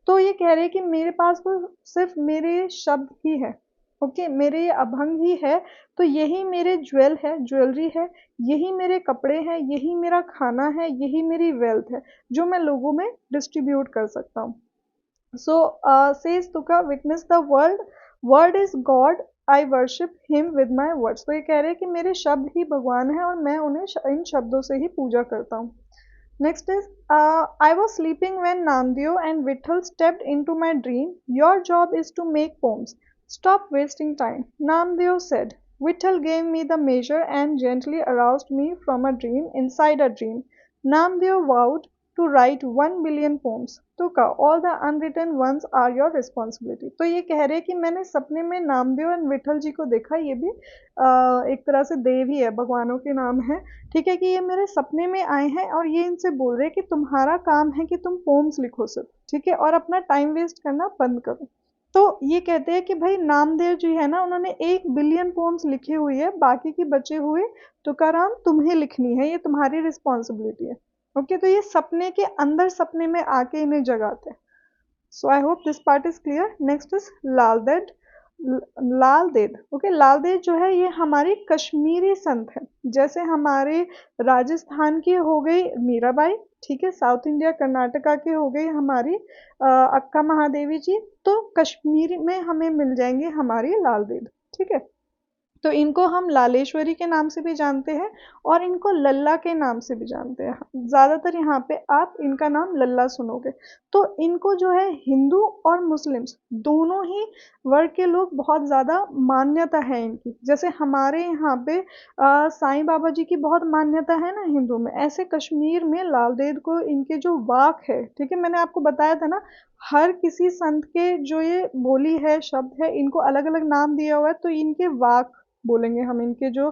तो ये कह रहे हैं कि मेरे पास तो सिर्फ मेरे शब्द ही है। ओके, मेरे ये अभंग ही है। तो यही मेरे ज्वेल है, ज्वेलरी है, यही मेरे कपड़े हैं, यही मेरा खाना है, यही मेरी वेल्थ है जो मैं लोगों में डिस्ट्रीब्यूट कर सकता हूँ। So says Tuka, witness the world, word is God, I worship him with my words। तो ये कह रहे हैं कि मेरे शब्द ही भगवान है और मैं उन्हें इन शब्दों से ही पूजा करता हूँ। Next is, I was sleeping when Namdeo and Vitthal stepped into my dream. Your job is to make poems. Stop wasting time. Namdeo said. Vitthal gave me the measure and gently aroused me from a dream inside a dream. Namdeo vowed to write 1 billion poems. Tuka, all the unwritten ones are your responsibility। तो ये कह रहे हैं कि मैंने सपने में नामदेव और विठल जी को देखा। ये भी एक तरह से देव ही है, भगवानों के नाम है। ठीक है, कि ये मेरे सपने में आए हैं और ये इनसे बोल रहे हैं कि तुम्हारा काम है कि तुम पोम्स लिखो सिर्फ, ठीक है, और अपना टाइम वेस्ट करना बंद करो। तो ये कहते हैं कि भाई नामदेव जी है ना, उन्होंने 1 बिलियन पोम्स लिखी हुई है, बाकी की बचे हुए तुकाराम तुम्हें लिखनी है, ये तुम्हारी रिस्पॉन्सिबिलिटी है। ओके, तो ये सपने के अंदर सपने में आके इन्हें जगाते हैं। So I hope this part is clear. Next is Lal Ded. Lal Ded, okay, Lal Ded जो है ये हमारी कश्मीरी संत है। जैसे हमारे राजस्थान की हो गई मीराबाई, ठीक है, साउथ इंडिया कर्नाटका की हो गई हमारी अक्का महादेवी जी, तो कश्मीर में हमें मिल जाएंगे हमारी लाल देद। ठीक है, तो इनको हम लालेश्वरी के नाम से भी जानते हैं और इनको लल्ला के नाम से भी जानते हैं। ज़्यादातर यहाँ पे आप इनका नाम लल्ला सुनोगे। तो इनको जो है हिंदू और मुस्लिम्स दोनों ही वर्ग के लोग बहुत ज़्यादा मान्यता है इनकी। जैसे हमारे यहाँ पे साईं बाबा जी की बहुत मान्यता है ना हिंदू में, ऐसे कश्मीर में लाल देद को इनके जो वाक है, ठीक है, मैंने आपको बताया था ना, हर किसी संत के जो ये बोली है, शब्द है, इनको अलग अलग नाम दिया हुआ है। तो इनके वाक बोलेंगे हम, इनके जो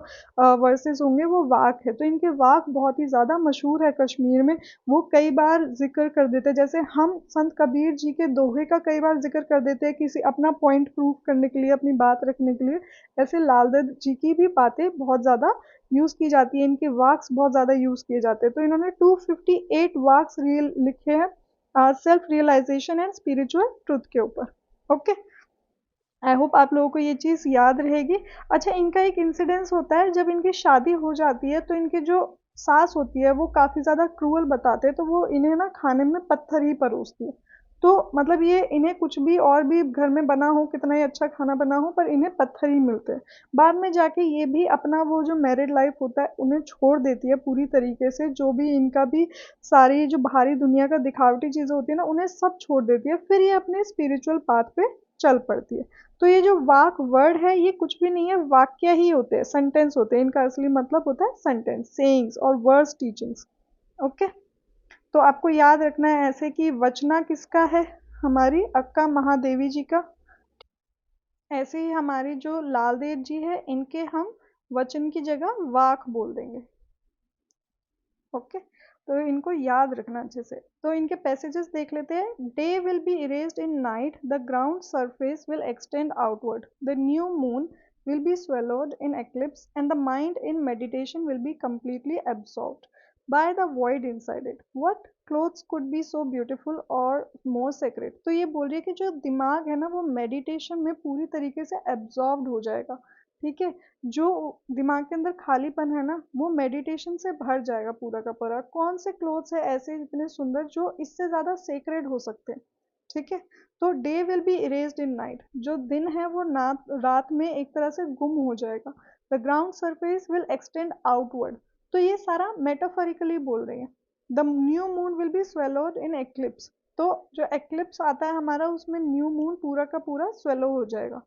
वर्सेस होंगे वो वाक है। तो इनके वाक बहुत ही ज़्यादा मशहूर है कश्मीर में। वो कई बार जिक्र कर देते हैं, जैसे हम संत कबीर जी के दोहे का कई बार जिक्र कर देते हैं किसी अपना पॉइंट प्रूव करने के लिए, अपनी बात रखने के लिए। ऐसे लाल देद जी की भी बातें बहुत ज़्यादा यूज़ की जाती है, इनके वाक्स बहुत ज़्यादा यूज़ किए जाते हैं। तो इन्होंने 258 वाक्स रियल लिखे हैं self realisation and spiritual truth के ऊपर। ओके, आई होप आप लोगों को ये चीज़ याद रहेगी। अच्छा, इनका एक इंसिडेंस होता है, जब इनकी शादी हो जाती है तो इनके जो सास होती है वो काफ़ी ज़्यादा क्रूअल बताते हैं, तो वो इन्हें ना खाने में पत्थर ही परोसती है। तो मतलब ये इन्हें कुछ भी और भी घर में बना हो, कितना ही अच्छा खाना बना हो, पर इन्हें पत्थर ही मिलते हैं। बाद में जाके ये भी अपना वो जो मैरिड लाइफ होता है उन्हें छोड़ देती है पूरी तरीके से। जो भी इनका भी सारी जो बाहरी दुनिया का दिखावटी चीज़ें होती है ना, उन्हें सब छोड़ देती है। फिर ये अपने स्पिरिचुअल पाथ पे चल पड़ती है। तो ये जो वाक वर्ड है ये कुछ भी नहीं है, वाक्य ही होते हैं, सेंटेंस होते हैं। इनका असली मतलब होता है सेंटेंस, सेइंग्स और वर्ड्स, टीचिंग्स। ओके, तो आपको याद रखना है ऐसे कि वचना किसका है, हमारी अक्का महादेवी जी का। ऐसे ही हमारी जो लाल देव जी है इनके हम वचन की जगह वाक बोल देंगे। ओके, तो इनको याद रखना अच्छे से। तो इनके पैसेजेस देख लेते हैं। Day will be erased in night, the ground surface will extend outward, the new moon will be swallowed in eclipse, and the mind in meditation will be completely absorbed by the void inside it. What clothes could be so beautiful or more sacred? तो ये बोल रही है कि जो दिमाग है ना वो मेडिटेशन में पूरी तरीके से एब्जॉर्ब्ड हो जाएगा। ठीक है, जो दिमाग के अंदर खालीपन है ना वो मेडिटेशन से भर जाएगा पूरा का पूरा। कौन से क्लोथ्स है ऐसे इतने सुंदर जो इससे ज्यादा सेक्रेड हो सकते हैं? ठीक है, तो day will be erased in night, जो दिन है वो रात में एक तरह से गुम हो जाएगा। The ground surface will extend outward, तो ये सारा मेटाफोरिकली बोल रही है। The new moon will be swallowed in eclipse, तो जो एक्लिप्स आता है हमारा उसमें न्यू मून पूरा का पूरा स्वेलो हो जाएगा।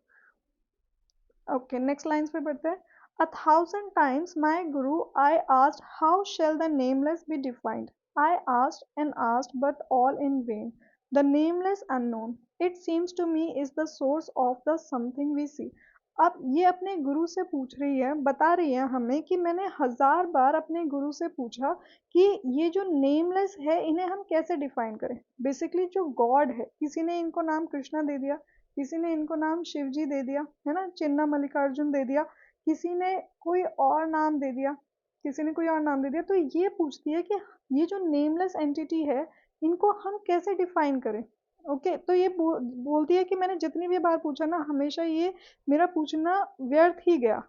ओके, नेक्स्ट लाइन्स पे बढ़ते हैं। A thousand times, my Guru, I asked, how shall the nameless be defined? I asked and asked, but all in vain. The nameless unknown it seems to me is the source of the something we see. अब ये अपने गुरु से पूछ रही है, बता रही है हमें कि मैंने 1000 बार अपने गुरु से पूछा कि ये जो नेमलेस है इन्हें हम कैसे डिफाइन करें। बेसिकली जो गॉड है, किसी ने इनको नाम कृष्णा दे दिया, किसी ने इनको नाम शिव जी दे दिया, है ना, चिन्ना मल्लिकार्जुन दे दिया, किसी ने कोई और नाम दे दिया, किसी ने कोई और नाम दे दिया। तो ये पूछती है कि ये जो नेमलेस एंटिटी है इनको हम कैसे डिफाइन करें। ओके, तो ये बोलती है कि मैंने जितनी भी बार पूछा ना, हमेशा ये मेरा पूछना व्यर्थ ही गया,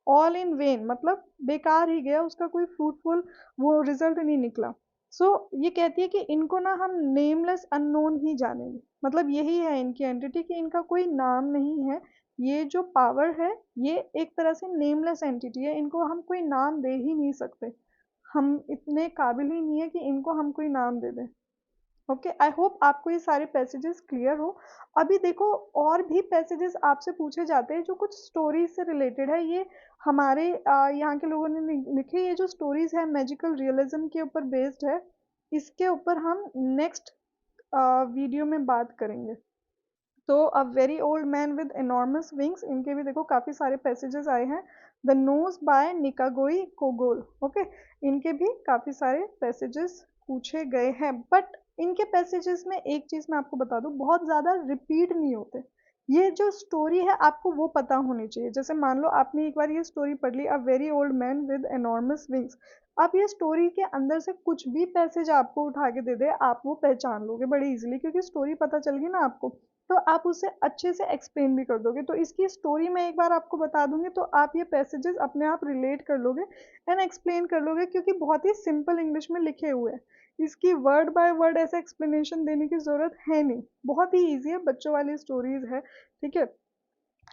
ऑल इन वेन, मतलब बेकार ही गया, उसका कोई फ्रूटफुल वो रिजल्ट नहीं निकला। सो ये कहती है कि इनको ना हम नेमलेस अननोन ही जानेंगे, मतलब यही है इनकी एंटिटी कि इनका कोई नाम नहीं है। ये जो पावर है ये एक तरह से नेमलेस एंटिटी है, इनको हम कोई नाम दे ही नहीं सकते, हम इतने काबिल ही नहीं है कि इनको हम कोई नाम दे दें। ओके, आई होप आपको ये सारे पैसेजेस क्लियर हो। अभी देखो, और भी पैसेजेस आपसे पूछे जाते हैं जो कुछ स्टोरीज से रिलेटेड है। ये हमारे यहाँ के लोगों ने लिखे, ये जो स्टोरीज है मैजिकल रियलिज्म के ऊपर बेस्ड है। इसके ऊपर हम नेक्स्ट वीडियो में बात करेंगे। तो अ very old man with enormous wings, इनके भी देखो काफी सारे पैसेजेस आए हैं। द नोज बाय निकागोई कोगोल, ओके, इनके भी काफी सारे पैसेजेस पूछे गए हैं। बट इनके पैसेजेस में एक चीज मैं आपको बता दूं, बहुत ज्यादा रिपीट नहीं होते। ये जो स्टोरी है आपको वो पता होनी चाहिए। जैसे मान लो आपने एक बार ये स्टोरी पढ़ ली, a very old man with enormous wings, आप ये स्टोरी के अंदर से कुछ भी पैसेज आपको उठा के दे दे, आप वो पहचान लोगे बड़ी इजीली, क्योंकि स्टोरी पता चल गई ना आपको, तो आप उसे अच्छे से एक्सप्लेन भी कर दोगे। तो इसकी स्टोरी मैं एक बार आपको बता दूंगी तो आप ये पैसेजेस अपने आप रिलेट कर लोगे एंड एक्सप्लेन कर लोगे, क्योंकि बहुत ही सिंपल इंग्लिश में लिखे हुए हैं। इसकी वर्ड बाय वर्ड ऐसे एक्सप्लेनेशन देने की जरूरत है नहीं, बहुत ही ईजी है, बच्चों वाली स्टोरीज है, ठीक है।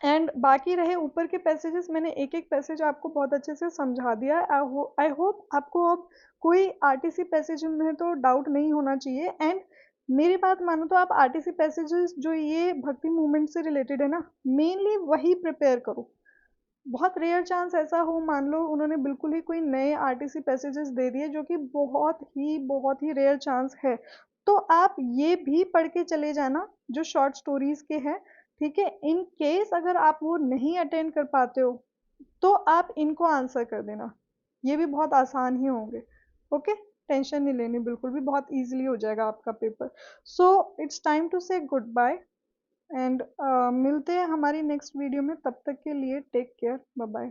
एंड बाकी रहे ऊपर के पैसेजेस, मैंने एक एक पैसेज आपको बहुत अच्छे से समझा दिया है। आई होप आपको अब कोई आरटीसी पैसेज में तो डाउट नहीं होना चाहिए। एंड मेरी बात मानो तो आप आरटीसी पैसेजेस जो ये भक्ति मूवमेंट से रिलेटेड है ना, मेनली वही प्रिपेयर करो। बहुत रेयर चांस ऐसा हो, मान लो उन्होंने बिल्कुल ही कोई नए आरटीसी पैसेजेस दे दिए, जो कि बहुत ही रेयर चांस है, तो आप ये भी पढ़ के चले जाना जो शॉर्ट स्टोरीज के हैं, ठीक है। इन केस अगर आप वो नहीं अटेंड कर पाते हो तो आप इनको आंसर कर देना, ये भी बहुत आसान ही होंगे। ओके, टेंशन नहीं लेनी बिल्कुल भी, बहुत इजीली हो जाएगा आपका paper. So it's time to say goodbye and मिलते हैं हमारी नेक्स्ट वीडियो में, तब तक के लिए टेक केयर, बाय बाय।